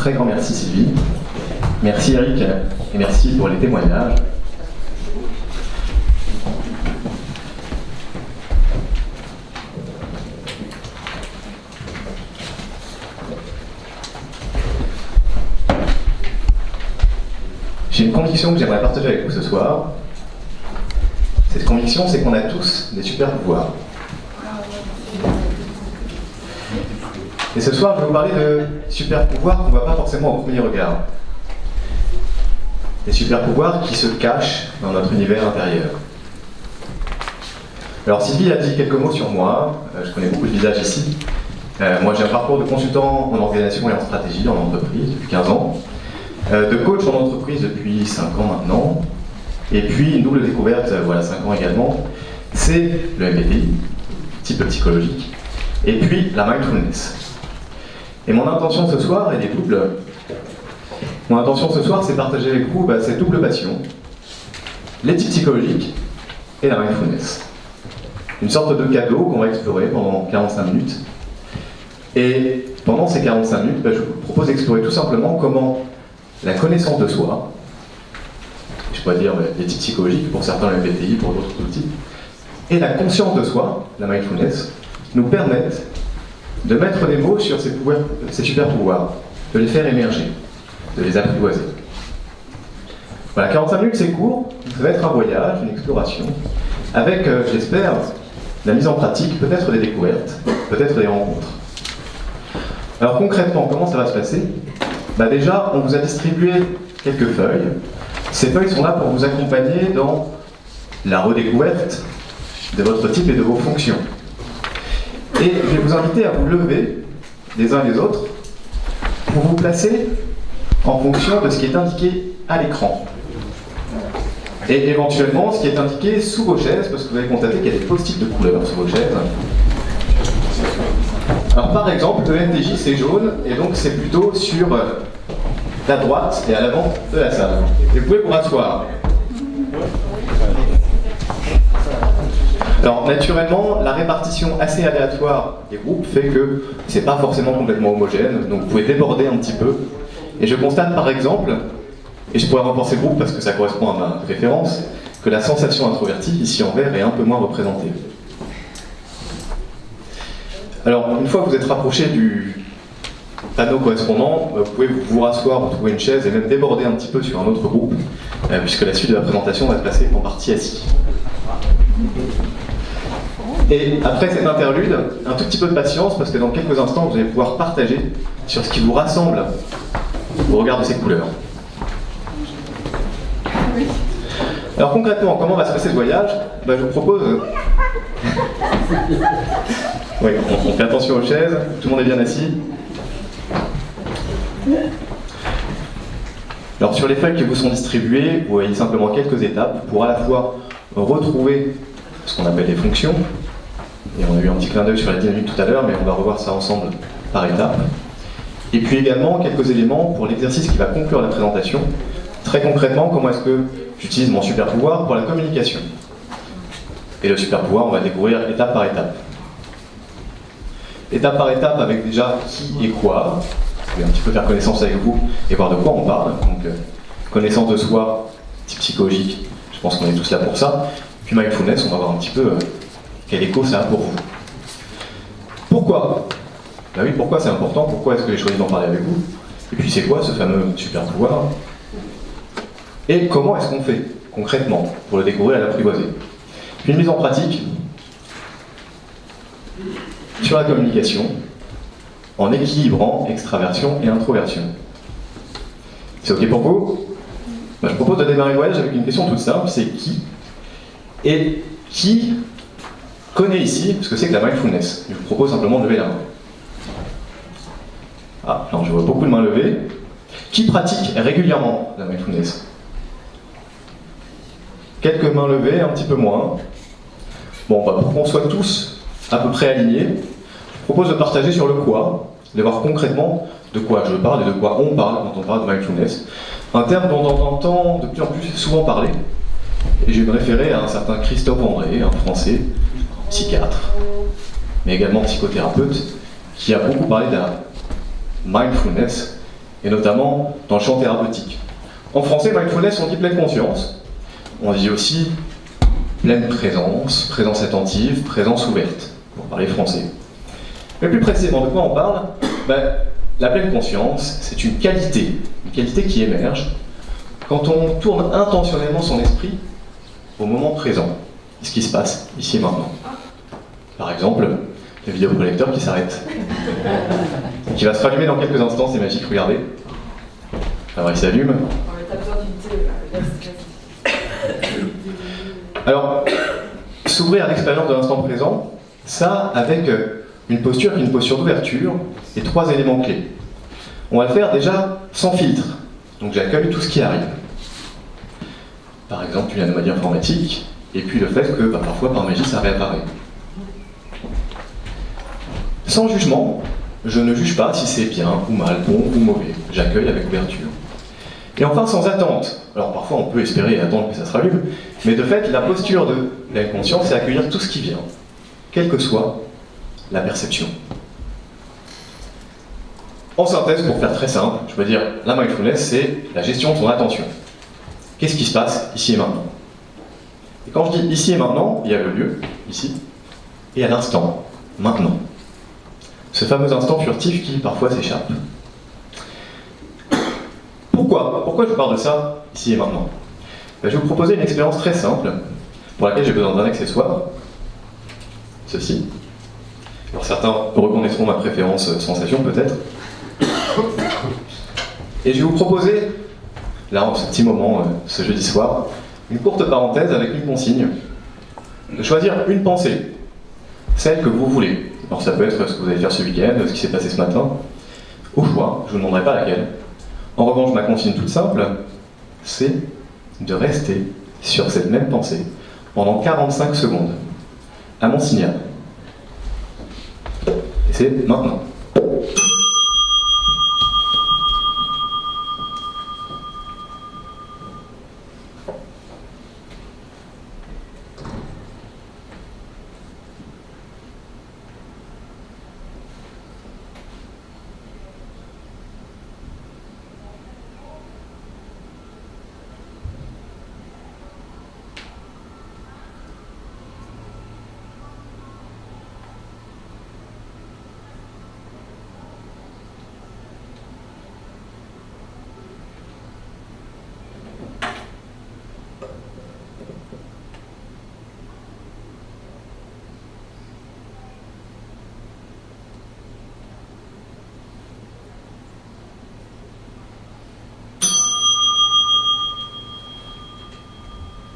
très grand merci Sylvie. Merci Eric, et merci pour les témoignages. J'ai une conviction que j'aimerais partager avec vous ce soir. Cette conviction, c'est qu'on a tous des super pouvoirs. Et ce soir, je vais vous parler de super pouvoirs qu'on ne voit pas forcément au premier regard. Des super pouvoirs qui se cachent dans notre univers intérieur. Alors Sylvie a dit quelques mots sur moi. Je connais beaucoup de visages ici. Moi, j'ai un parcours de consultant en organisation et en stratégie en entreprise depuis 15 ans. De coach en entreprise depuis 5 ans maintenant. Et puis une double découverte, voilà 5 ans également, c'est le MBTI, type psychologique, et puis la mindfulness. Et mon intention ce soir, elle est double. Mon intention ce soir, c'est partager avec vous cette double passion, l'éthique psychologique et la mindfulness. Une sorte de cadeau qu'on va explorer pendant 45 minutes. Et pendant ces 45 minutes, je vous propose d'explorer tout simplement comment la connaissance de soi, je pourrais dire l'éthique psychologique, pour certains le MBTI, pour d'autres outils, et la conscience de soi, la mindfulness, nous permettent de mettre des mots sur ces super pouvoirs, de les faire émerger, de les apprivoiser. Voilà, 45 minutes c'est court, ça va être un voyage, une exploration, avec, j'espère, la mise en pratique, peut-être des découvertes, peut-être des rencontres. Alors concrètement, comment ça va se passer ? Déjà, on vous a distribué quelques feuilles. Ces feuilles sont là pour vous accompagner dans la redécouverte de votre type et de vos fonctions. Et je vais vous inviter à vous lever les uns et les autres pour vous placer en fonction de ce qui est indiqué à l'écran. Et éventuellement, ce qui est indiqué sous vos chaises, parce que vous allez constater qu'il y a des post-it de couleur sous vos chaises. Alors par exemple, le MTJ c'est jaune, et donc c'est plutôt sur la droite et à l'avant de la salle. Et vous pouvez vous rasseoir. Alors naturellement, la répartition assez aléatoire des groupes fait que c'est pas forcément complètement homogène, donc vous pouvez déborder un petit peu. Et je constate par exemple, et je pourrais renforcer le groupe parce que ça correspond à ma préférence, que la sensation introvertie ici en vert est un peu moins représentée. Alors, une fois que vous êtes rapproché du panneau correspondant, vous pouvez vous rasseoir, vous trouver une chaise et même déborder un petit peu sur un autre groupe, puisque la suite de la présentation va se passer en partie assis. Et après cet interlude, un tout petit peu de patience, parce que dans quelques instants, vous allez pouvoir partager sur ce qui vous rassemble au regard de ces couleurs. Alors concrètement, comment va se passer ce voyage ? Je vous propose... Oui, on fait attention aux chaises, tout le monde est bien assis. Alors sur les feuilles qui vous sont distribuées, vous voyez simplement quelques étapes pour à la fois retrouver ce qu'on appelle les fonctions, et on a eu un petit clin d'œil sur la dynamique tout à l'heure, mais on va revoir ça ensemble par étapes. Et puis également quelques éléments pour l'exercice qui va conclure la présentation. Très concrètement, comment est-ce que j'utilise mon super pouvoir pour la communication. Et le super pouvoir, on va découvrir étape par étape. Étape par étape avec déjà qui et quoi. Je vais un petit peu faire connaissance avec vous et voir de quoi on parle. Donc connaissance de soi, type psychologique, je pense qu'on est tous là pour ça. Puis mindfulness, on va voir un petit peu quel écho ça a pour vous. Pourquoi ? Oui, pourquoi c'est important ? Pourquoi est-ce que j'ai choisi d'en parler avec vous ? Et puis c'est quoi ce fameux super pouvoir ? Et comment est-ce qu'on fait concrètement pour le découvrir et l'apprivoiser ? Puis une mise en pratique sur la communication en équilibrant extraversion et introversion. C'est ok pour vous ? Je propose de démarrer le voyage avec une question toute simple, c'est qui ? Et qui connaît ici ce que c'est que la mindfulness ? Je vous propose simplement de lever la main. Ah, non, je vois beaucoup de mains levées. Qui pratique régulièrement la mindfulness ? Quelques mains levées, un petit peu moins. Bon, pour qu'on soit tous à peu près alignés, je propose de partager sur le quoi, de voir concrètement de quoi je parle et de quoi on parle quand on parle de mindfulness. Un terme dont on entend de plus en plus souvent parler. Et je vais me référer à un certain Christophe André, un Français, psychiatre, mais également psychothérapeute, qui a beaucoup parlé de la mindfulness et notamment dans le champ thérapeutique. En français, mindfulness, on dit pleine conscience. On dit aussi pleine présence, présence attentive, présence ouverte, pour parler français. Mais plus précisément, de quoi on parle? La pleine conscience, c'est une qualité qui émerge quand on tourne intentionnellement son esprit au moment présent, ce qui se passe ici et maintenant. Par exemple, le vidéoprojecteur qui s'arrête, qui va se rallumer dans quelques instants, c'est magique, regardez. Alors il s'allume. Alors, s'ouvrir à l'expérience de l'instant présent, ça avec une posture d'ouverture et 3 éléments clés. On va le faire déjà sans filtre, donc j'accueille tout ce qui arrive. Par exemple, une anomalie informatique, et puis le fait que parfois par magie ça réapparaît. Sans jugement, je ne juge pas si c'est bien ou mal, bon ou mauvais, j'accueille avec ouverture. Et enfin sans attente, alors parfois on peut espérer et attendre que ça se rallume, mais de fait la posture de l'inconscient c'est accueillir tout ce qui vient, quelle que soit la perception. En synthèse, pour faire très simple, je veux dire, la mindfulness, c'est la gestion de son attention. Qu'est-ce qui se passe ici et maintenant? Et quand je dis ici et maintenant, il y a le lieu, ici, et à l'instant, maintenant. Ce fameux instant furtif qui, parfois, s'échappe. Pourquoi je vous parle de ça, ici et maintenant? Je vais vous proposer une expérience très simple, pour laquelle j'ai besoin d'un accessoire. Ceci. Alors certains reconnaîtront ma préférence sensation, peut-être. Et je vais vous proposer, là en ce petit moment, ce jeudi soir, une courte parenthèse avec une consigne, de choisir une pensée, celle que vous voulez. Alors ça peut être ce que vous allez faire ce week-end, ce qui s'est passé ce matin, au choix, je ne vous demanderai pas laquelle. En revanche, ma consigne toute simple, c'est de rester sur cette même pensée pendant 45 secondes, à mon signal. Et c'est maintenant.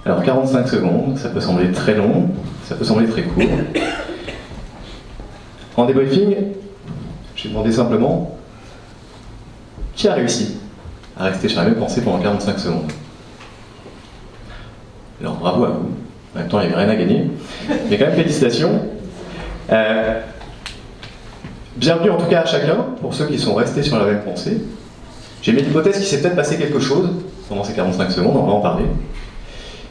Alors 45 secondes, ça peut sembler très long, ça peut sembler très court. En débriefing, je vais demander simplement qui a réussi à rester sur la même pensée pendant 45 secondes. Alors bravo à vous, en même temps il n'y avait rien à gagner, mais quand même félicitations. Bienvenue en tout cas à chacun, pour ceux qui sont restés sur la même pensée. J'ai mis l'hypothèse qu'il s'est peut-être passé quelque chose pendant ces 45 secondes, on va en parler.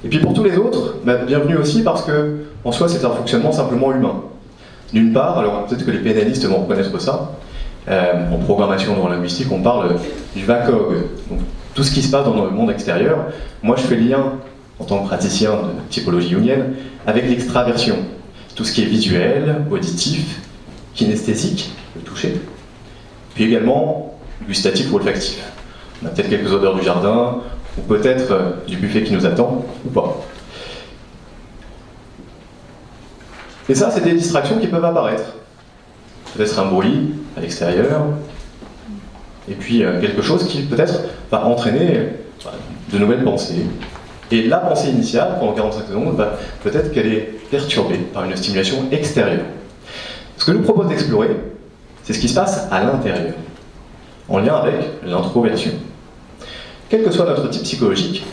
Et puis pour tous les autres, bienvenue aussi parce que, en soi, c'est un fonctionnement simplement humain. D'une part, alors peut-être que les pénalistes vont reconnaître ça, en programmation neurolinguistique, on parle du VACOG, donc tout ce qui se passe dans le monde extérieur. Moi, je fais le lien, en tant que praticien de typologie jungienne, avec l'extraversion. Tout ce qui est visuel, auditif, kinesthésique, le toucher, puis également gustatif ou olfactif. On a peut-être quelques odeurs du jardin, ou peut-être du buffet qui nous attend, ou pas. Et ça, c'est des distractions qui peuvent apparaître. Peut-être un bruit à l'extérieur, et puis quelque chose qui peut-être va entraîner de nouvelles pensées. Et la pensée initiale, pendant 45 secondes, peut-être qu'elle est perturbée par une stimulation extérieure. Ce que je vous propose d'explorer, c'est ce qui se passe à l'intérieur, en lien avec l'introversion. Quel que soit notre type psychologique,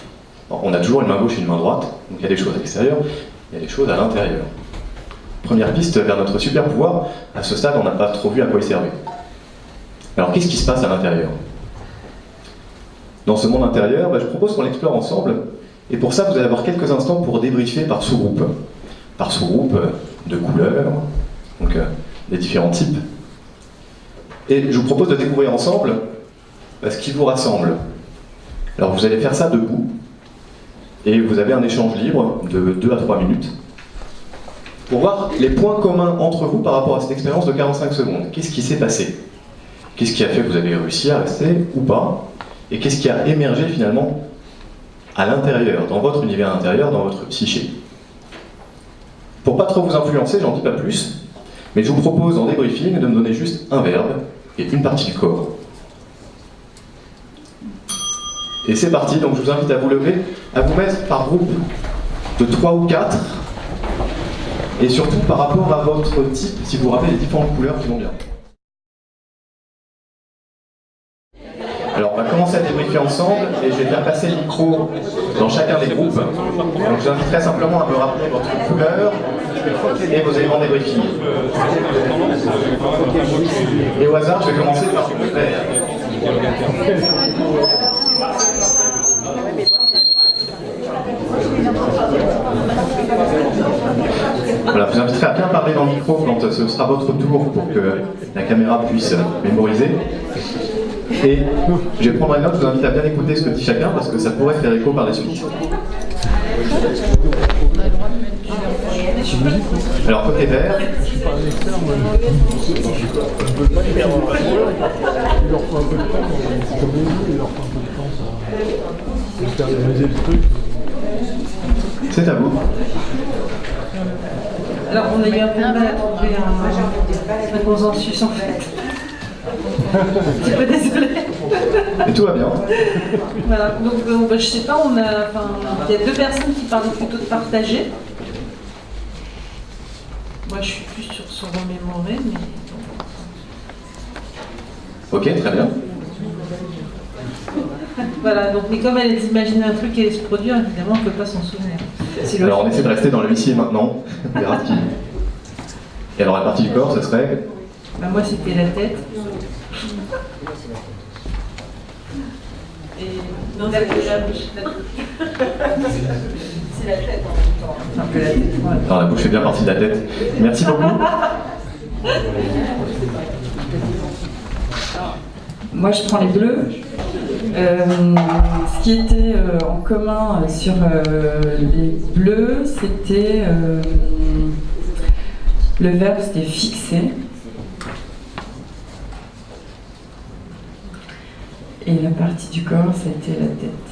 on a toujours une main gauche et une main droite, donc il y a des choses à l'extérieur, il y a des choses à l'intérieur. Première piste vers notre super pouvoir, à ce stade on n'a pas trop vu à quoi il servait. Alors qu'est-ce qui se passe à l'intérieur? Dans ce monde intérieur, je propose qu'on l'explore ensemble, et pour ça vous allez avoir quelques instants pour débriefer par sous-groupe de couleurs, donc des différents types. Et je vous propose de découvrir ensemble ce qui vous rassemble. Alors vous allez faire ça debout, et vous avez un échange libre de 2 à 3 minutes, pour voir les points communs entre vous par rapport à cette expérience de 45 secondes. Qu'est-ce qui s'est passé? Qu'est-ce qui a fait que vous avez réussi à rester ou pas? Et qu'est-ce qui a émergé finalement à l'intérieur, dans votre univers intérieur, dans votre psyché? Pour pas trop vous influencer, j'en dis pas plus, mais je vous propose en débriefing de me donner juste un verbe et une partie du corps. Et c'est parti, donc je vous invite à vous lever, à vous mettre par groupe de 3 ou 4, et surtout par rapport à votre type, si vous vous rappelez les différentes couleurs qui vont bien. Alors on va commencer à débriefer ensemble, et je vais faire passer le micro dans chacun des groupes. Donc je vous inviterai simplement à me rappeler votre couleur et vos éléments de débriefing. Et au hasard, je vais commencer par le vert. Voilà, je vous inviterai à bien parler dans le micro quand ce sera votre tour pour que la caméra puisse mémoriser. Et je vais prendre une note, je vous invite à bien écouter ce que dit chacun parce que ça pourrait faire écho par la suite. Alors côté vert. C'est à vous. Alors on a eu un peu de mal à trouver un consensus en fait. Un petit peu désolée. Et tout va bien. Voilà, donc je sais pas, il y a 2 personnes qui parlent plutôt de partager. Moi je suis plus sur se remémorer, mais... Ok, très bien. Voilà, donc mais comme elle imagine un truc qui allait se produire, évidemment on ne peut pas s'en souvenir. Alors on essaie de rester dans le ici et maintenant. On verra qui. Et alors la partie du corps, ce serait... Bah, moi c'était la tête. Et non, c'est la bouche. C'est la tête en même temps. C'est un peu la tête. Ouais. Alors la bouche fait bien partie de la tête. Merci beaucoup. Moi je prends les bleus. Ce qui était en commun sur les bleus, c'était le verbe, c'était fixer. Et la partie du corps, c'était la tête.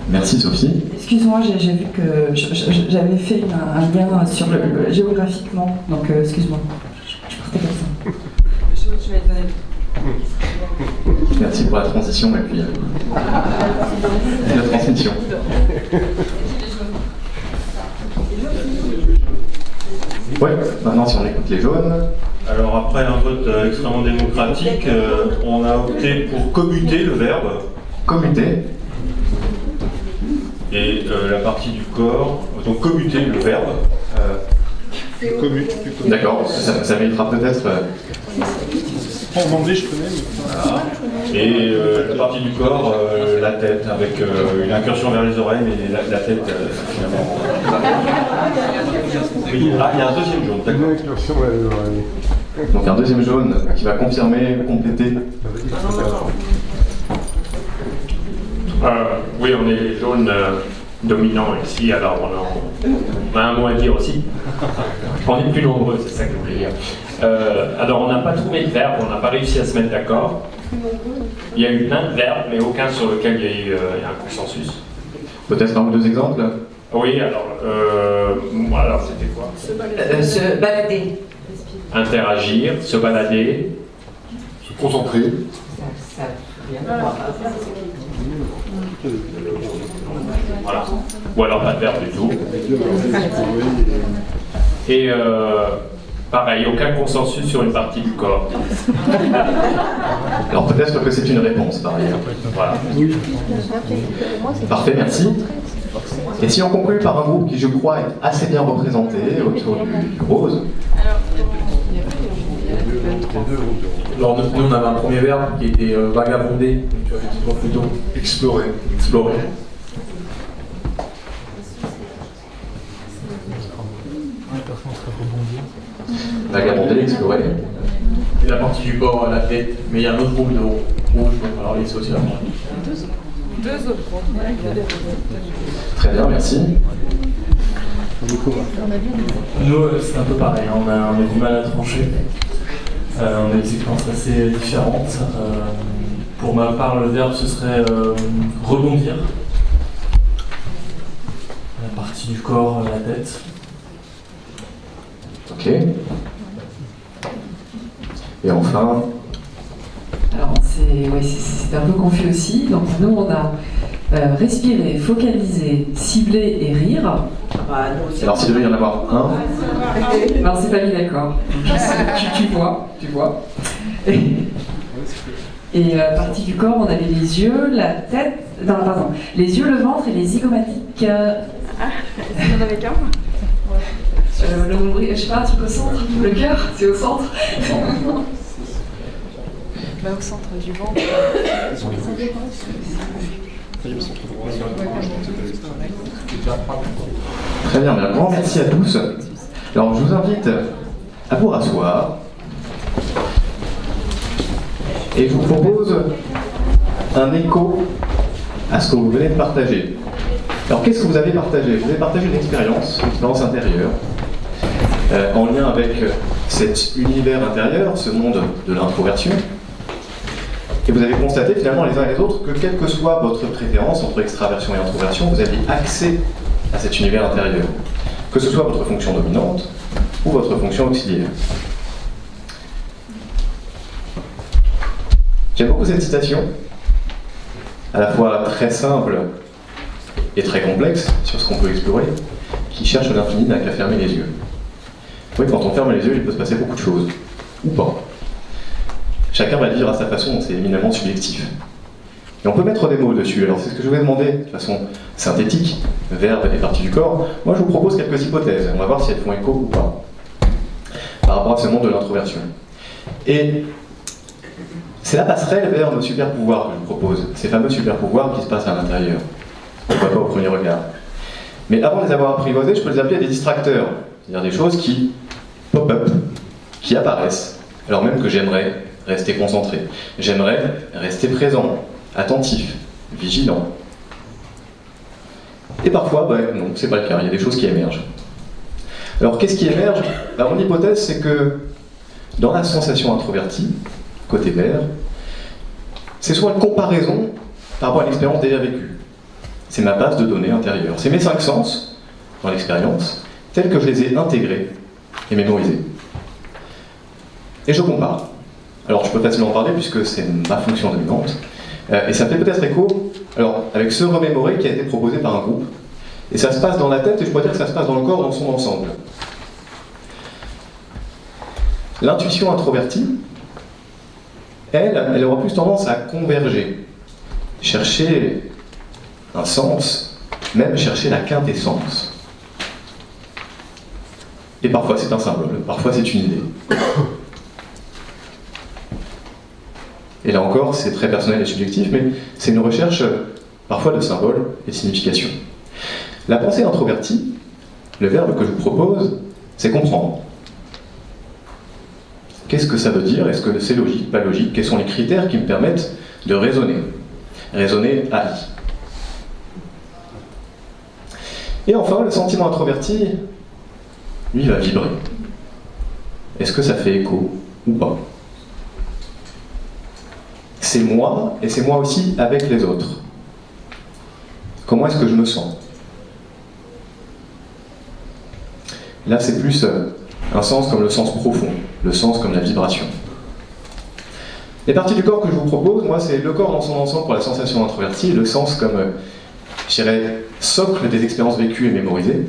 Merci Sophie. Excuse-moi, j'ai vu que j'avais fait un lien sur le géographiquement, donc excuse-moi. Je partais comme ça. Je vais te donner. Merci pour la transition et puis la transmission. Oui, maintenant si on écoute les jaunes. Alors après un vote extrêmement démocratique, on a opté pour commuter le verbe. Commuter. Et la partie du corps, donc commuter le verbe. D'accord, ça méritera peut-être... En anglais je connais, mais... Voilà. Et la partie du corps, la tête, avec une incursion vers les oreilles, mais la tête, finalement... Oui, ah, il y a un deuxième jaune, d'accord. Donc un deuxième jaune qui va confirmer, compléter. Oui, on est les jaunes dominants ici, alors on a un mot à dire aussi. On est plus nombreux, c'est ça que je voulais dire. Alors on n'a pas trouvé de verbe, on n'a pas réussi à se mettre d'accord. Il y a eu plein de verbes, mais aucun sur lequel il y a eu un consensus. Peut-être un ou 2 exemples? Oui, alors c'était quoi? Se balader. Interagir, se balader. Se concentrer. Voilà. Ou alors pas de verbe du tout. Et pareil, aucun consensus sur une partie du corps. Alors peut-être que c'est une réponse par ailleurs. Voilà. Parfait, merci. Et si on conclut par un groupe qui, je crois, est assez bien représenté autour du rose. Alors nous on avait un premier verbe qui était vagabonder, donc tu avais dit plutôt Explorer. explorer. Vagabonder, explorer. c'est la partie du corps, la tête, mais il y a un autre groupe de rouge, donc alors les sociaux. Deux autres groupes. Très bien, merci. Nous, c'est un peu pareil, on a du mal à trancher. On a des expériences assez différentes. Pour ma part, le verbe, ce serait rebondir. La partie du corps, la tête. Ok. Et enfin, Alors, c'est un peu confus aussi. Donc, nous, on a respirer, focaliser, cibler et rire. alors s'il devait y en avoir un, Alors, c'est pas mis d'accord. Tu vois. Et partie du corps, on avait les yeux, la tête, non, pardon, les yeux, le ventre et les zygomatiques. Il y en avait qu'un. Le nombril, je sais pas, un truc au centre, le cœur, c'est au centre. Bah, au centre du ventre. très bien, un grand merci à tous. Alors je vous invite à vous rasseoir et je vous propose un écho à ce que vous venez de partager. Alors qu'est-ce que vous avez partagé? Vous avez partagé une expérience intérieure en lien avec cet univers intérieur, ce monde de l'introversion. Et vous avez constaté finalement les uns et les autres que quelle que soit votre préférence entre extraversion et introversion, vous avez accès à cet univers intérieur, que ce soit votre fonction dominante ou votre fonction auxiliaire. J'aime beaucoup cette citation, à la fois très simple et très complexe sur ce qu'on peut explorer, qui cherche l'infini n'a qu'à fermer les yeux. Oui, quand on ferme les yeux, il peut se passer beaucoup de choses, ou pas. Chacun va le vivre à sa façon, c'est éminemment subjectif. Et on peut mettre des mots dessus, alors c'est ce que je vais demander de façon synthétique, verbe et partie du corps. Moi je vous propose quelques hypothèses, on va voir si elles font écho ou pas, par rapport à ce monde de l'introversion. Et c'est la passerelle vers nos super pouvoirs que je vous propose, ces fameux super pouvoirs qui se passent à l'intérieur. On ne voit pas au premier regard. Mais avant de les avoir apprivoisés, je peux les appeler des distracteurs, c'est-à-dire des choses qui pop-up, qui apparaissent, alors même que j'aimerais rester concentré. J'aimerais rester présent, attentif, vigilant. Et parfois, non, c'est pas le cas, il y a des choses qui émergent. Alors qu'est-ce qui émerge? Mon hypothèse, c'est que dans la sensation introvertie, côté vert, c'est soit une comparaison par rapport à l'expérience déjà vécue. C'est ma base de données intérieure. C'est mes 5 sens, dans l'expérience, tels que je les ai intégrés et mémorisés. Et je compare. Alors je peux facilement en parler puisque c'est ma fonction dominante. Et ça fait peut-être écho avec ce remémoré qui a été proposé par un groupe. Et ça se passe dans la tête et je pourrais dire que ça se passe dans le corps dans son ensemble. L'intuition introvertie, elle aura plus tendance à converger. Chercher un sens, même chercher la quintessence. Et parfois c'est un symbole, parfois c'est une idée. Et là encore, c'est très personnel et subjectif, mais c'est une recherche parfois de symboles et de significations. La pensée introvertie, le verbe que je vous propose, c'est comprendre. Qu'est-ce que ça veut dire? Est-ce que c'est logique, pas logique? Quels sont les critères qui me permettent de raisonner? Raisonner AI. Et enfin, le sentiment introverti, lui, va vibrer. Est-ce que ça fait écho ou pas? C'est moi, et c'est moi aussi avec les autres. Comment est-ce que je me sens? Là, c'est plus un sens comme le sens profond, le sens comme la vibration. Les parties du corps que je vous propose, moi, c'est le corps dans son ensemble pour la sensation introvertie, le sens comme, je dirais, socle des expériences vécues et mémorisées.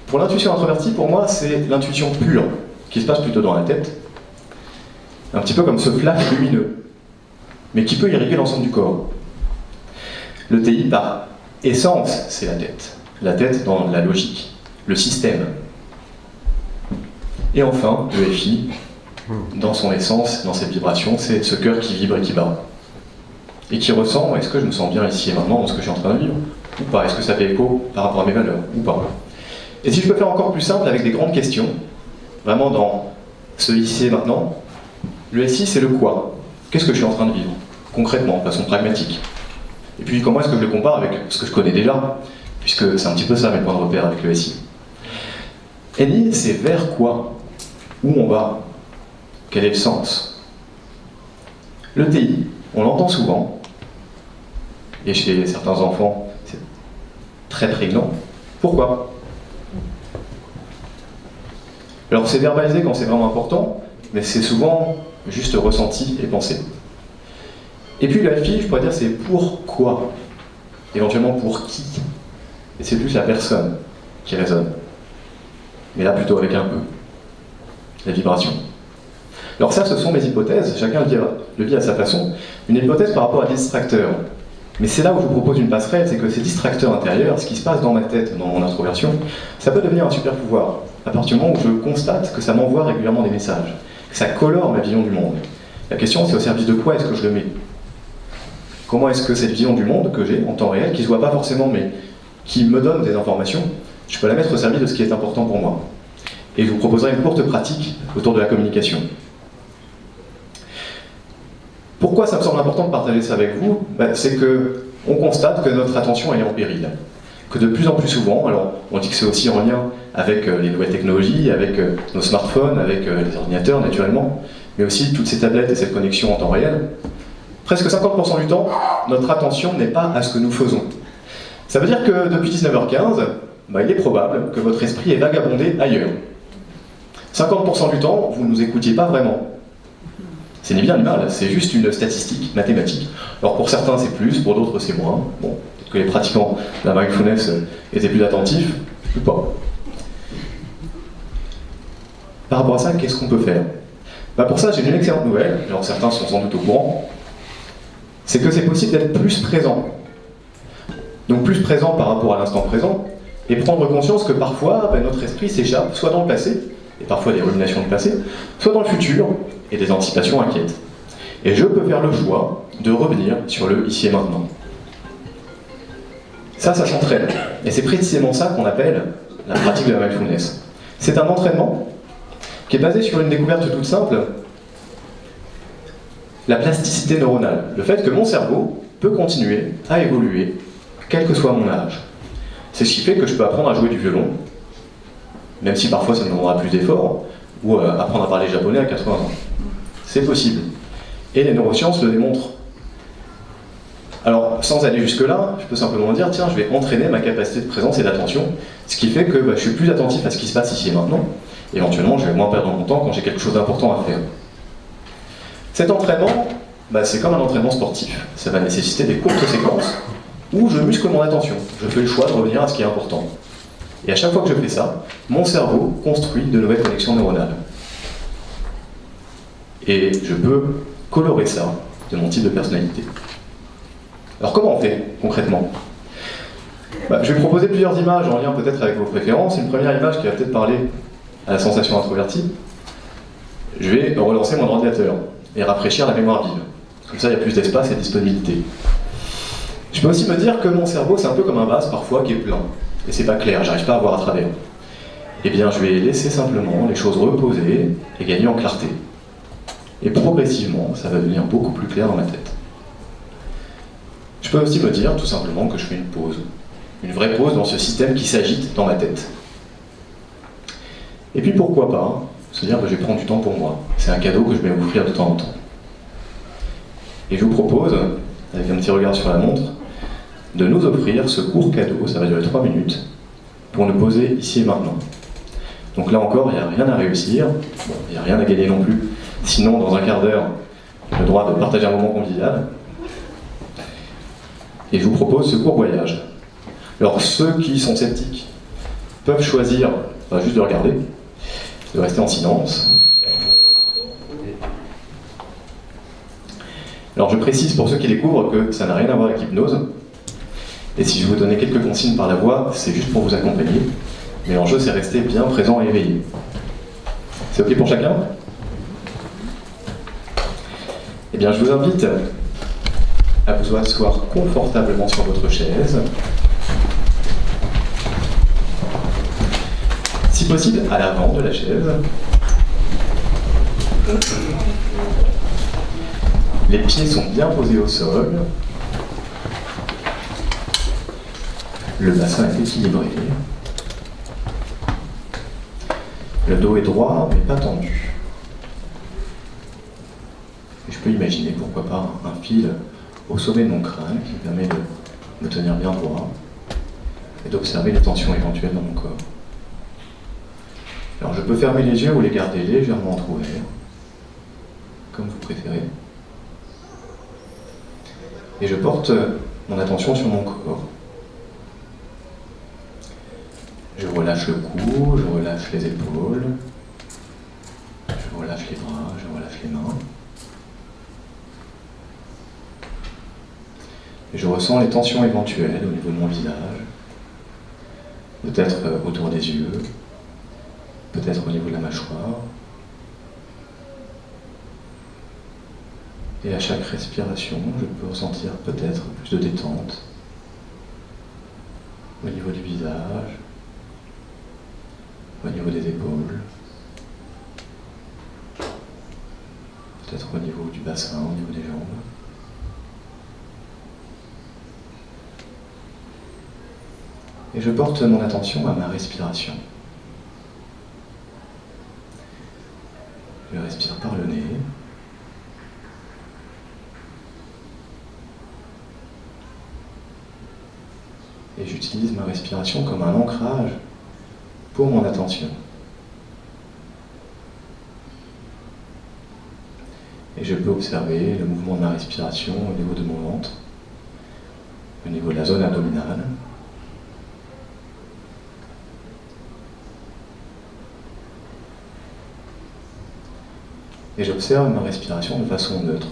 Pour l'intuition introvertie, pour moi, c'est l'intuition pure, qui se passe plutôt dans la tête, un petit peu comme ce flash lumineux, mais qui peut irriguer l'ensemble du corps. Le TI, par essence, c'est la tête dans la logique, le système. Et enfin, le FI, dans son essence, dans cette vibration, c'est ce cœur qui vibre et qui bat. Et qui ressent, est-ce que je me sens bien ici et maintenant dans ce que je suis en train de vivre? Ou pas? Est-ce que ça fait écho par rapport à mes valeurs? Ou pas? Et si je peux faire encore plus simple avec des grandes questions, vraiment dans ce ici et maintenant, Le SI, c'est le quoi. Qu'est-ce que je suis en train de vivre, concrètement, de façon pragmatique. Et puis comment est-ce que je le compare avec ce que je connais déjà, puisque c'est un petit peu ça mes points de repère avec le SI. NI, c'est vers quoi? Où on va? Quel est le sens? Le TI, on l'entend souvent, et chez certains enfants, c'est très prégnant. Pourquoi? Alors c'est verbalisé quand c'est vraiment important, mais c'est souvent juste ressenti et pensé. Et puis le FI, je pourrais dire, c'est pourquoi, éventuellement pour qui. Et c'est plus la personne qui résonne. Mais là plutôt avec un peu. La vibration. Alors ça, ce sont mes hypothèses, chacun le vit à sa façon. Une hypothèse par rapport à des distracteurs. Mais c'est là où je vous propose une passerelle, c'est que ces distracteurs intérieurs, ce qui se passe dans ma tête, dans mon introversion, ça peut devenir un super pouvoir. À partir du moment où je constate que ça m'envoie régulièrement des messages, que ça colore ma vision du monde. La question, c'est au service de quoi est-ce que je le mets? Comment est-ce que cette vision du monde que j'ai en temps réel, qui ne se voit pas forcément, mais qui me donne des informations, je peux la mettre au service de ce qui est important pour moi. Et je vous proposerai une courte pratique autour de la communication. Pourquoi ça me semble important de partager ça avec vous? C'est qu'on constate que notre attention est en péril. Que de plus en plus souvent, alors on dit que c'est aussi en lien avec les nouvelles technologies, avec nos smartphones, avec les ordinateurs naturellement, mais aussi toutes ces tablettes et cette connexion en temps réel, presque 50% du temps, notre attention n'est pas à ce que nous faisons. Ça veut dire que depuis 19h15, il est probable que votre esprit est vagabondé ailleurs. 50% du temps, vous ne nous écoutiez pas vraiment. C'est ni bien ni mal, c'est juste une statistique mathématique. Alors pour certains c'est plus, pour d'autres c'est moins. Bon, peut-être que les pratiquants de la mindfulness étaient plus attentifs, ou pas. Par rapport à ça, qu'est-ce qu'on peut faire? Pour ça, j'ai une excellente nouvelle, alors certains sont sans doute au courant, c'est que c'est possible d'être plus présent. Donc plus présent par rapport à l'instant présent, et prendre conscience que parfois, notre esprit s'échappe, soit dans le passé, et parfois des ruminations du passé, soit dans le futur, et des anticipations inquiètes. Et je peux faire le choix de revenir sur le ici et maintenant. Ça s'entraîne. Et c'est précisément ça qu'on appelle la pratique de la mindfulness. C'est un entraînement qui est basé sur une découverte toute simple, la plasticité neuronale. Le fait que mon cerveau peut continuer à évoluer, quel que soit mon âge. C'est ce qui fait que je peux apprendre à jouer du violon, même si parfois ça me demandera plus d'efforts, ou apprendre à parler japonais à 80 ans. C'est possible. Et les neurosciences le démontrent. Alors, sans aller jusque-là, je peux simplement dire, tiens, je vais entraîner ma capacité de présence et d'attention, ce qui fait que je suis plus attentif à ce qui se passe ici et maintenant. Éventuellement, je vais moins perdre mon temps quand j'ai quelque chose d'important à faire. Cet entraînement, c'est comme un entraînement sportif. Ça va nécessiter des courtes séquences où je muscle mon attention. Je fais le choix de revenir à ce qui est important. Et à chaque fois que je fais ça, mon cerveau construit de nouvelles connexions neuronales. Et je peux colorer ça de mon type de personnalité. Alors comment on fait concrètement? Je vais proposer plusieurs images en lien peut-être avec vos préférences. Une première image qui va peut-être parler à la sensation introvertie. Je vais relancer mon ordinateur et rafraîchir la mémoire vive. Comme ça, il y a plus d'espace et de disponibilité. Je peux aussi me dire que mon cerveau, c'est un peu comme un vase parfois qui est plein. Et c'est pas clair, j'arrive pas à voir à travers. Eh bien, je vais laisser simplement les choses reposer et gagner en clarté. Et progressivement, ça va devenir beaucoup plus clair dans ma tête. Je peux aussi me dire tout simplement que je fais une pause. Une vraie pause dans ce système qui s'agite dans ma tête. Et puis pourquoi pas se dire que je vais prendre du temps pour moi. C'est un cadeau que je vais m'offrir de temps en temps. Et je vous propose, avec un petit regard sur la montre, de nous offrir ce court cadeau, ça va durer 3 minutes, pour nous poser ici et maintenant. Donc là encore, il n'y a rien à réussir, il n'y a rien à gagner non plus. Sinon, dans un quart d'heure, j'ai le droit de partager un moment convivial. Et je vous propose ce court voyage. Alors ceux qui sont sceptiques peuvent choisir, juste de regarder, de rester en silence. Alors je précise pour ceux qui découvrent que ça n'a rien à voir avec l'hypnose. Et si je vous donnais quelques consignes par la voix, c'est juste pour vous accompagner. Mais l'enjeu, c'est rester bien présent et éveillé. C'est OK pour chacun? Eh bien, je vous invite à vous asseoir confortablement sur votre chaise. Si possible, à l'avant de la chaise. Les pieds sont bien posés au sol. Le bassin est équilibré. Le dos est droit mais pas tendu. Et je peux imaginer pourquoi pas un fil au sommet de mon crâne qui permet de me tenir bien droit et d'observer les tensions éventuelles dans mon corps. Alors je peux fermer les yeux ou les garder légèrement entrouverts, comme vous préférez. Et je porte mon attention sur mon corps. Je relâche le cou, je relâche les épaules, je relâche les bras, je relâche les mains. Et je ressens les tensions éventuelles au niveau de mon visage, peut-être autour des yeux, peut-être au niveau de la mâchoire. Et à chaque respiration, je peux ressentir peut-être plus de détente au niveau du visage, au niveau des épaules, peut-être au niveau du bassin, au niveau des jambes. Et je porte mon attention à ma respiration. Je respire par le nez. Et j'utilise ma respiration comme un ancrage pour mon attention. Et je peux observer le mouvement de ma respiration au niveau de mon ventre, au niveau de la zone abdominale. Et j'observe ma respiration de façon neutre,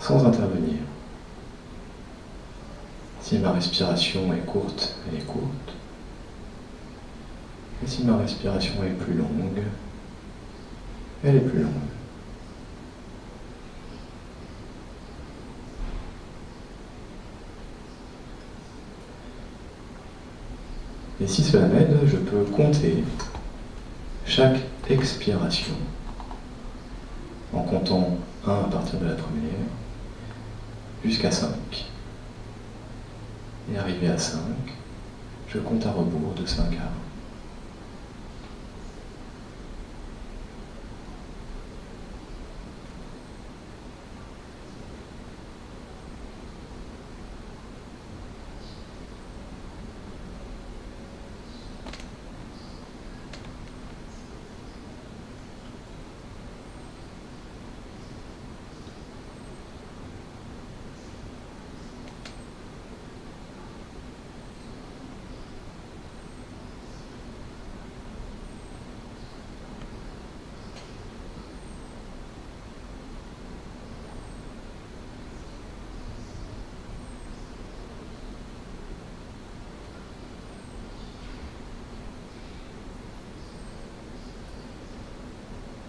sans intervenir. Si ma respiration est courte, elle est courte. Et si ma respiration est plus longue, elle est plus longue. Et si cela m'aide, je peux compter chaque expiration en comptant 1 à partir de la première, jusqu'à 5. Et arrivé à 5, je compte à rebours de 5 à 1.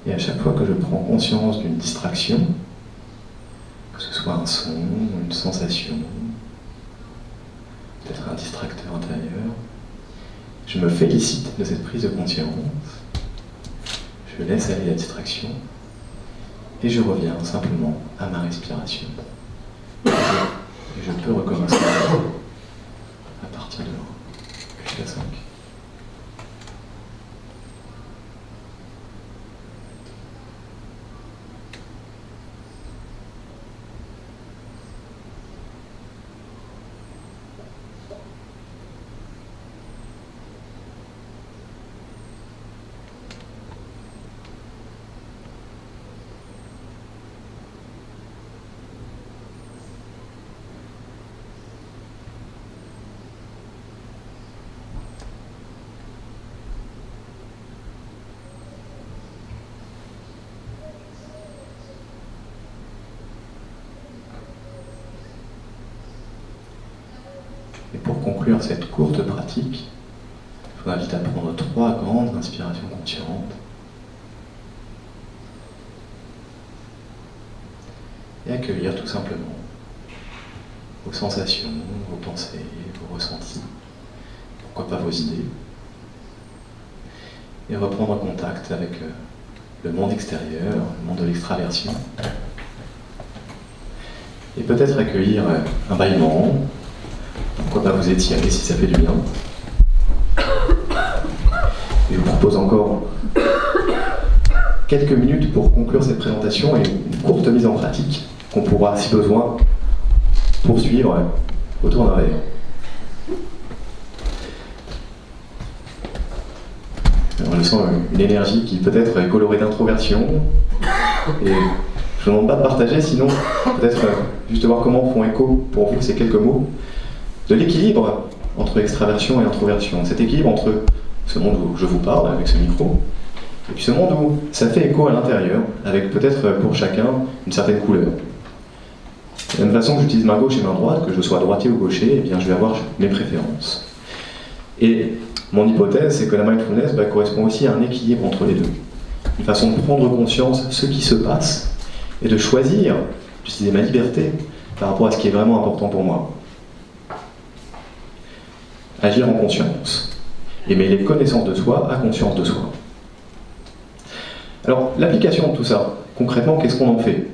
Et à chaque fois que je prends conscience d'une distraction, que ce soit un son, une sensation, peut-être un distracteur intérieur, je me félicite de cette prise de conscience, je laisse aller la distraction, et je reviens simplement à ma respiration. Et je peux recommencer à partir de là, jusqu'à 5. Et pour conclure cette courte pratique, je vous invite à prendre 3 grandes inspirations conscientes et accueillir tout simplement vos sensations, vos pensées, vos ressentis, pourquoi pas vos idées, et reprendre contact avec le monde extérieur, le monde de l'extraversion, et peut-être accueillir un bâillement, pourquoi pas vous étirer si ça fait du bien. Et je vous propose encore quelques minutes pour conclure cette présentation et une courte mise en pratique qu'on pourra, si besoin, poursuivre autour d'un verre. Alors, je sens une énergie qui peut-être est colorée d'introversion, et je ne vous demande pas de partager, sinon peut-être juste voir comment font écho pour vous ces quelques mots de l'équilibre entre extraversion et introversion, cet équilibre entre ce monde où je vous parle avec ce micro, et puis ce monde où ça fait écho à l'intérieur, avec peut-être pour chacun une certaine couleur. De la même façon que j'utilise main gauche et main droite, que je sois droitier ou gaucher, eh bien je vais avoir mes préférences. Et mon hypothèse, c'est que la mindfulness correspond aussi à un équilibre entre les deux. Une façon de prendre conscience de ce qui se passe et de choisir, d'utiliser ma liberté par rapport à ce qui est vraiment important pour moi. Agir en conscience. Et mêler connaissance de soi à conscience de soi. Alors, l'application de tout ça, concrètement, qu'est-ce qu'on en fait?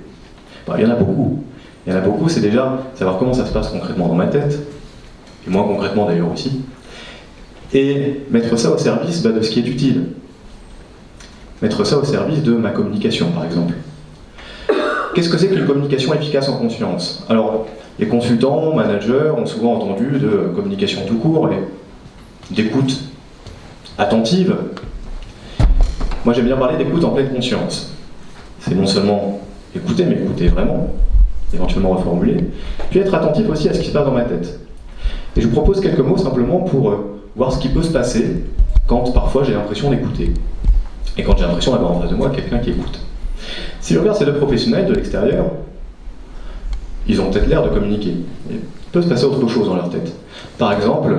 Il y en a beaucoup. Il y en a beaucoup, c'est déjà savoir comment ça se passe concrètement dans ma tête, et moins concrètement d'ailleurs aussi, et mettre ça au service de ce qui est utile. Mettre ça au service de ma communication, par exemple. Qu'est-ce que c'est qu'une communication efficace en conscience? Alors, les consultants, managers ont souvent entendu de communication tout court et d'écoute attentive. Moi, j'aime bien parler d'écoute en pleine conscience. C'est non seulement écouter, mais écouter vraiment, éventuellement reformuler, puis être attentif aussi à ce qui se passe dans ma tête. Et je vous propose quelques mots simplement pour voir ce qui peut se passer quand parfois j'ai l'impression d'écouter, et quand j'ai l'impression d'avoir en face de moi quelqu'un qui écoute. Si je regarde ces deux professionnels de l'extérieur, ils ont peut-être l'air de communiquer. Il peut se passer autre chose dans leur tête. Par exemple,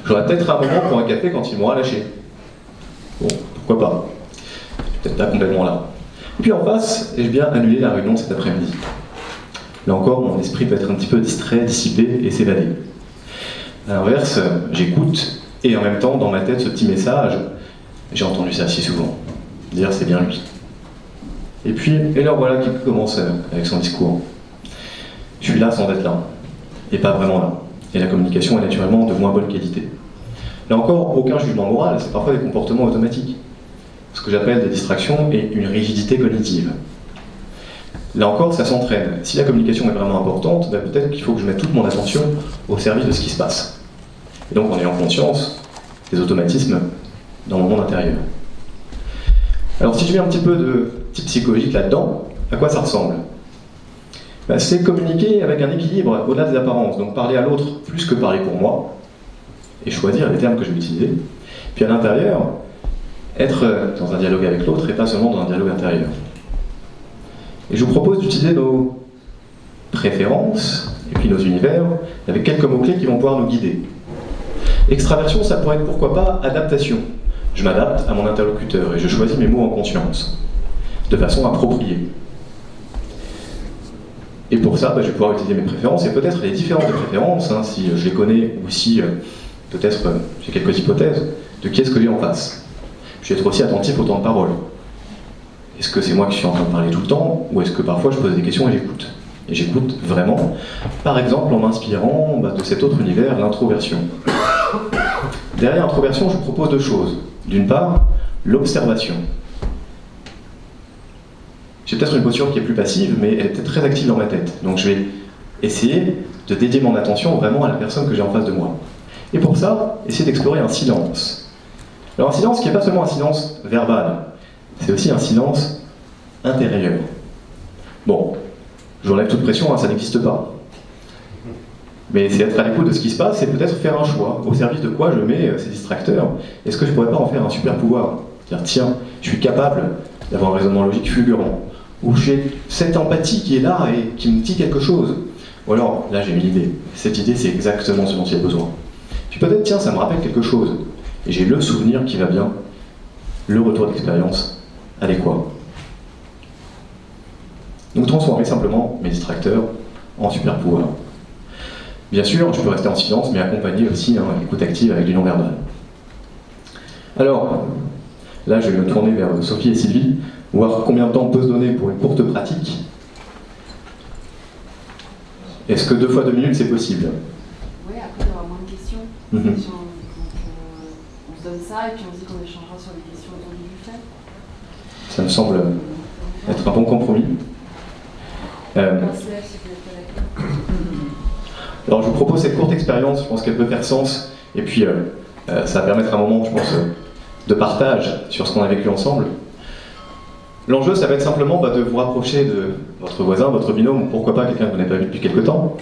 j'aurais peut-être un moment pour un café quand ils m'ont relâché. Bon, pourquoi pas? Peut-être pas complètement là. Et puis en face, ai-je bien annulé la réunion de cet après-midi? Là encore, mon esprit peut être un petit peu distrait, dissipé et s'évader. À l'inverse, j'écoute, et en même temps, dans ma tête, ce petit message, j'ai entendu ça si souvent. Dire c'est bien lui. Et puis, et là voilà qui commence avec son discours. Je suis là sans être là, et pas vraiment là. Et la communication est naturellement de moins bonne qualité. Là encore, aucun jugement moral, c'est parfois des comportements automatiques. Ce que j'appelle des distractions et une rigidité cognitive. Là encore, ça s'entraîne. Si la communication est vraiment importante, peut-être qu'il faut que je mette toute mon attention au service de ce qui se passe. Et donc en ayant conscience des automatismes dans mon monde intérieur. Alors si je mets un petit peu de type psychologique là-dedans, à quoi ça ressemble? C'est communiquer avec un équilibre au-delà des apparences, donc parler à l'autre plus que parler pour moi, et choisir les termes que je vais utiliser. Puis à l'intérieur, être dans un dialogue avec l'autre et pas seulement dans un dialogue intérieur. Et je vous propose d'utiliser nos préférences et puis nos univers avec quelques mots-clés qui vont pouvoir nous guider. Extraversion, ça pourrait être pourquoi pas adaptation. Je m'adapte à mon interlocuteur et je choisis mes mots en conscience, de façon appropriée. Et pour ça, je vais pouvoir utiliser mes préférences et peut-être les différences de préférences, si je les connais ou si peut-être j'ai quelques hypothèses de qui est-ce que j'ai en face. Je vais être aussi attentif au temps de parole. Est-ce que c'est moi qui suis en train de parler tout le temps, ou est-ce que parfois je pose des questions et j'écoute? Et j'écoute vraiment, par exemple en m'inspirant de cet autre univers, l'introversion. Derrière l'introversion, je vous propose deux choses. D'une part, l'observation. J'ai peut-être une posture qui est plus passive, mais elle est peut-être très active dans ma tête. Donc je vais essayer de dédier mon attention vraiment à la personne que j'ai en face de moi. Et pour ça, essayer d'explorer un silence. Alors un silence qui n'est pas seulement un silence verbal, c'est aussi un silence intérieur. Bon, j'enlève toute pression, ça n'existe pas. Mais c'est être à l'écoute de ce qui se passe et peut-être faire un choix. Au service de quoi je mets ces distracteurs? Est-ce que je ne pourrais pas en faire un super pouvoir? C'est-à-dire, tiens, je suis capable d'avoir un raisonnement logique fulgurant. Ou j'ai cette empathie qui est là et qui me dit quelque chose. Ou alors, là j'ai une idée. Cette idée, c'est exactement ce dont il y a besoin. Puis peut-être, tiens, ça me rappelle quelque chose. Et j'ai le souvenir qui va bien, le retour d'expérience adéquat. Donc transformer simplement mes distracteurs en super pouvoirs. Bien sûr, je peux rester en silence, mais accompagner aussi l'écoute active avec du non-verbal. Alors, là je vais me tourner vers Sophie et Sylvie, voir combien de temps on peut se donner pour une courte pratique. Est-ce que 2 fois 2 minutes, c'est possible? Oui, après, il y aura moins de questions. Mhm. Donc, on se donne ça et puis on se dit qu'on échangera sur les questions autour du buffet. Ça me semble être un bon compromis. Pensez-le si vous n'êtes pas d'accord. Alors je vous propose cette courte expérience, je pense qu'elle peut faire sens, et puis ça va permettre un moment, je pense, de partage sur ce qu'on a vécu ensemble. L'enjeu, ça va être simplement de vous rapprocher de votre voisin, votre binôme, ou pourquoi pas quelqu'un que vous n'avez pas vu depuis quelque temps,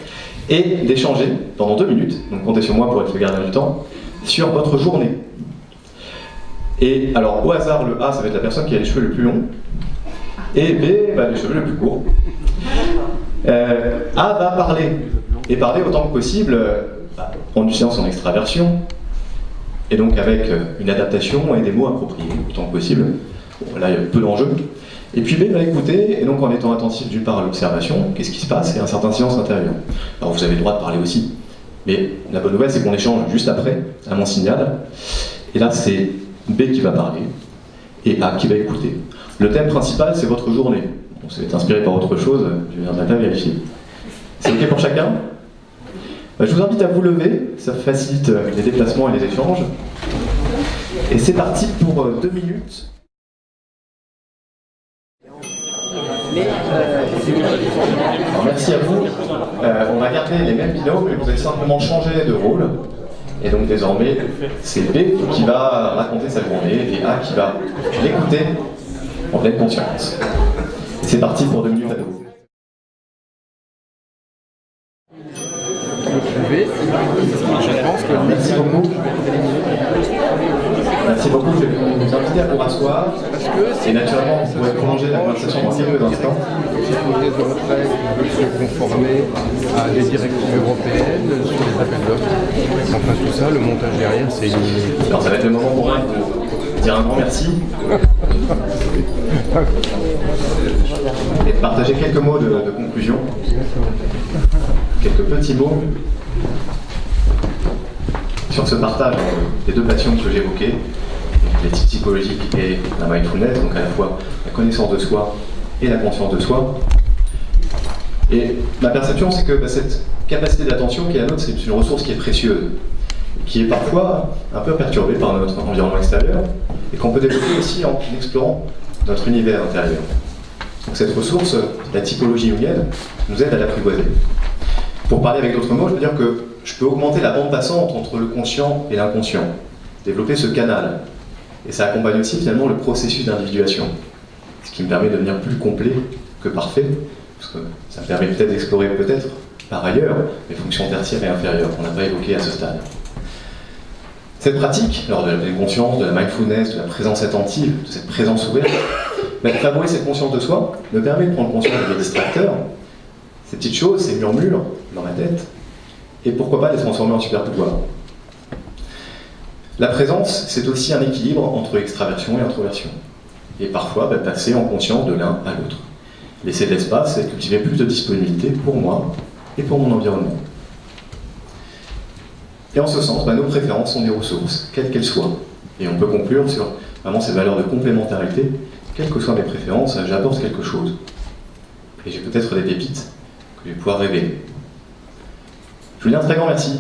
et d'échanger pendant 2 minutes, donc comptez sur moi pour être le gardien du temps, sur votre journée. Et alors au hasard, le A, ça va être la personne qui a les cheveux les plus longs, et B, les cheveux les plus courts. A va parler, et parler autant que possible en utilisant son extraversion, et donc avec une adaptation et des mots appropriés autant que possible. Bon, là, il y a peu d'enjeux. Et puis B va écouter, et donc en étant attentif d'une part à l'observation, qu'est-ce qui se passe, et un certain silence intérieur. Alors vous avez le droit de parler aussi, mais la bonne nouvelle c'est qu'on échange juste après, à mon signal, et là c'est B qui va parler, et A qui va écouter. Le thème principal c'est votre journée. Bon, ça va être inspiré par autre chose, je viendrai pas vérifier. C'est ok pour chacun? Je vous invite à vous lever, ça facilite les déplacements et les échanges. Et c'est parti pour 2 minutes. Alors, merci à vous. On va garder les mêmes binômes, mais vous allez simplement changer de rôle. Et donc désormais, c'est B qui va raconter sa journée et A qui va l'écouter en pleine conscience. Et c'est parti pour 2 minutes à nouveau. Merci beaucoup. Merci beaucoup. Je vais vous inviter à vous rasseoir. Et naturellement, vous pourrez prolonger la conversation dans quelques instants. Les retraites veulent se conformer à des directives européennes sur les appels d'offres. Enfin tout ça, le montage derrière, c'est éliminé. Alors ça va être le moment pour moi de dire un grand merci. Et de partager quelques mots de conclusion. Quelques petits mots sur ce partage des 2 passions que j'évoquais, l'éthique psychologique et la mindfulness, donc à la fois la connaissance de soi et la conscience de soi. Et ma perception, c'est que cette capacité d'attention qui est la nôtre, c'est une ressource qui est précieuse, qui est parfois un peu perturbée par notre environnement extérieur, et qu'on peut développer aussi en explorant notre univers intérieur. Donc cette ressource, la typologie jungienne, nous aide à l'apprivoiser. Pour parler avec d'autres mots, je veux dire que je peux augmenter la bande passante entre le conscient et l'inconscient, développer ce canal. Et ça accompagne aussi finalement le processus d'individuation, ce qui me permet de devenir plus complet que parfait, parce que ça me permet peut-être d'explorer peut-être par ailleurs les fonctions tertiaires et inférieures qu'on n'a pas évoquées à ce stade. Cette pratique, lors de la pleine conscience, de la mindfulness, de la présence attentive, de cette présence ouverte, favoriser cette conscience de soi me permet de prendre conscience de mes distracteurs, ces petites choses, ces murmures dans ma tête, et pourquoi pas les transformer en super pouvoir. La présence, c'est aussi un équilibre entre extraversion et introversion. Et parfois, passer en conscience de l'un à l'autre. Laisser de l'espace et cultiver plus de disponibilité pour moi et pour mon environnement. Et en ce sens, nos préférences sont des ressources, quelles qu'elles soient. Et on peut conclure sur vraiment ces valeurs de complémentarité. Quelles que soient mes préférences, j'apporte quelque chose. Et j'ai peut-être des pépites que je vais pouvoir révéler. Je vous dis un très grand merci.